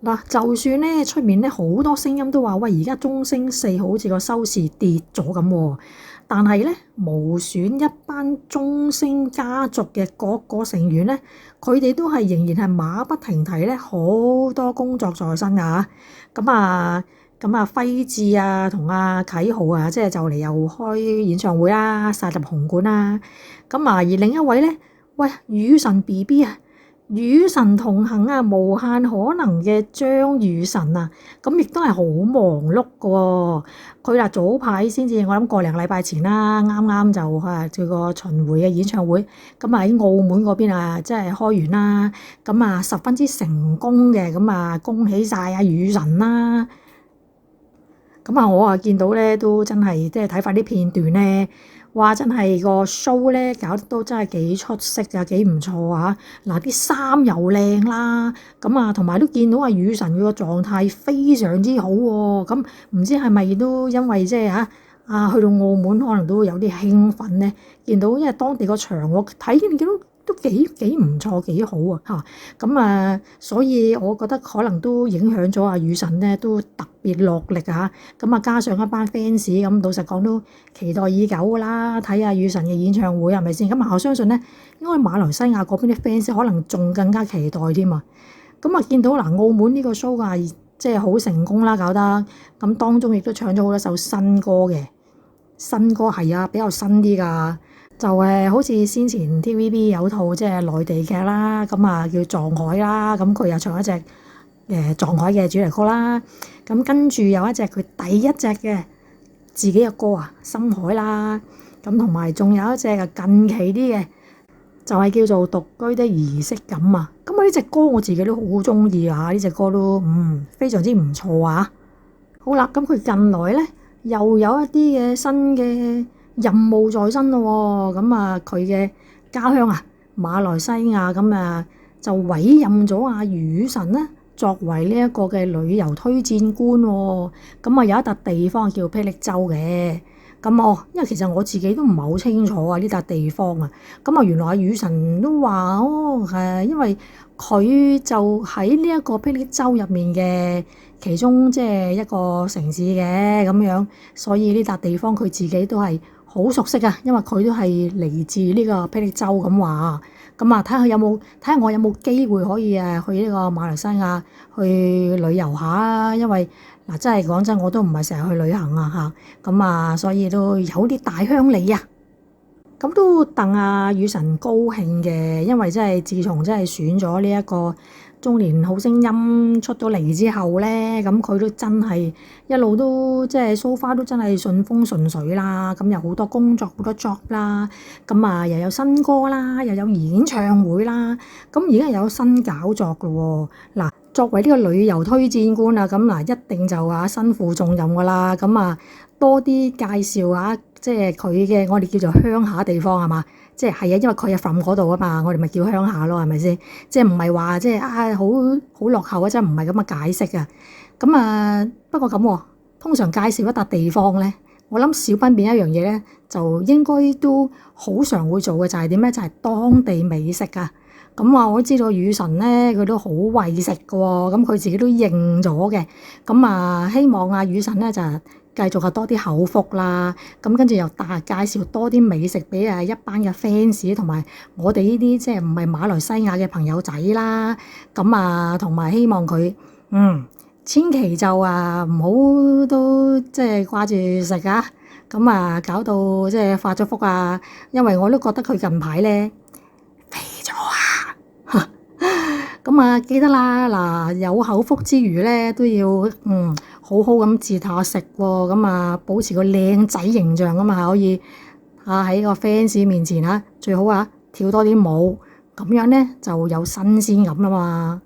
嗱，就算咧出面咧好多聲音都話喂，而家中星四好似個收視跌咗咁喎，但係咧無損一班中星家族嘅各個成員咧，佢哋都係仍然係馬不停蹄咧，好多工作在身㗎。咁啊輝志啊同阿啟豪啊，即係就嚟又開演唱會啦，殺入紅館啦。咁啊而另一位咧，喂雨神 BB 啊！與神同行啊，無限可能嘅張雨神啊，咁亦都係好忙碌嘅喎。佢早排先至，我諗個零禮拜前啦，啱啱就佢個巡迴嘅演唱會，咁喺澳門嗰邊啊，即係開完啦，咁啊十分之成功嘅，咁啊恭喜晒啊雨神啦！咁啊，我見到咧都真係即係睇翻啲片段咧。哇！真係個 show 咧搞得都真係幾出色啊，幾唔錯啊！嗱，啲衫又靚啦，咁啊同埋都見到阿雨神佢個狀態非常之好喎。咁唔知係咪都因為即係去到澳門可能都會有啲興奮咧？見到因為當地個場我睇見都幾唔錯，幾好啊嚇！咁所以我覺得可能都影響咗阿雨神咧，都特別落力啊！咁加上一班 fans 咁，老實講都期待已久㗎啦，睇下雨神嘅演唱會係咪先？咁我相信咧，應該馬來西亞嗰邊啲 fans 可能仲更加期待添啊！咁見到嗱，澳門呢個 show 啊，即係好成功啦，搞得咁當中亦都唱咗好多首新歌嘅，新歌係啊，比較新啲㗎。就好似先前 TVB 有套即係內地劇啦，咁叫撞海啦，咁佢又唱一隻撞海嘅主題曲啦，咁跟住有一隻佢第一隻嘅自己嘅歌啊，深海啦，咁同埋仲有一隻近期啲嘅，就係叫做獨居的儀式感啊，咁呢隻歌我自己都好中意啊，呢隻歌都非常之唔錯啊。好啦，咁佢近來咧又有一啲嘅新嘅任務在身咯喎，咁佢嘅家鄉馬來西亞咁就委任咗阿雨神咧作為呢一個嘅旅遊推薦官喎，咁有一笪地方叫霹靂州嘅，咁因為其實我自己都唔係好清楚呢笪地方啊，咁原來阿雨神都話因為佢就喺呢一個霹靂州入面嘅其中即係一個城市嘅咁樣，所以呢笪地方佢自己都係好熟悉啊，因為佢都係嚟自呢個霹靂州咁話，咁睇下我有冇機會可以去呢個馬來西亞去旅遊下，因為真係講真，我都唔係成日去旅行啊嚇，咁所以都有啲大鄉里啊，咁都戥阿雨神高興嘅，因為真係自從真係選咗呢一個中年好聲音出咗嚟之後咧，咁佢都真係一路都即係 so far 都真係順風順水啦，咁有好多工作好多 job 啦，咁又有新歌啦，又有演唱會啦，咁而家又有新搞作㗎喎。嗱，作為呢個旅遊推薦官啊，咁一定就身負重任㗎啦，咁多啲介紹即係佢嘅我哋叫做鄉下地方係嘛？即係因為佢係 from 嗰度啊嘛，我哋咪叫鄉下咯，係咪先？即係唔係話即係好落後啊？真係唔係咁嘅解釋啊！咁不過咁喎，通常介紹一笪地方咧，我諗少不免一樣嘢咧，就應該都好常會做嘅，就係點咧？就係當地美食啊！咁我都知道雨神咧，佢都好為食嘅喎，咁佢自己都認咗嘅。咁希望雨神咧就繼續多啲口福啦，咁跟住又介紹多啲美食俾一班嘅 fans 同埋我哋呢啲即係唔係馬來西亞嘅朋友仔啦，咁同埋希望佢千祈就唔好都即係掛住食啊，咁搞到即係發咗福啊，因為我都覺得佢近排咧肥咗啊，咁記得啦，嗱有口福之餘咧都要好好咁節下食喎，咁保持個靚仔形象可以喺個 fans 面前最好跳多啲舞，咁樣咧就有新鮮感啦嘛。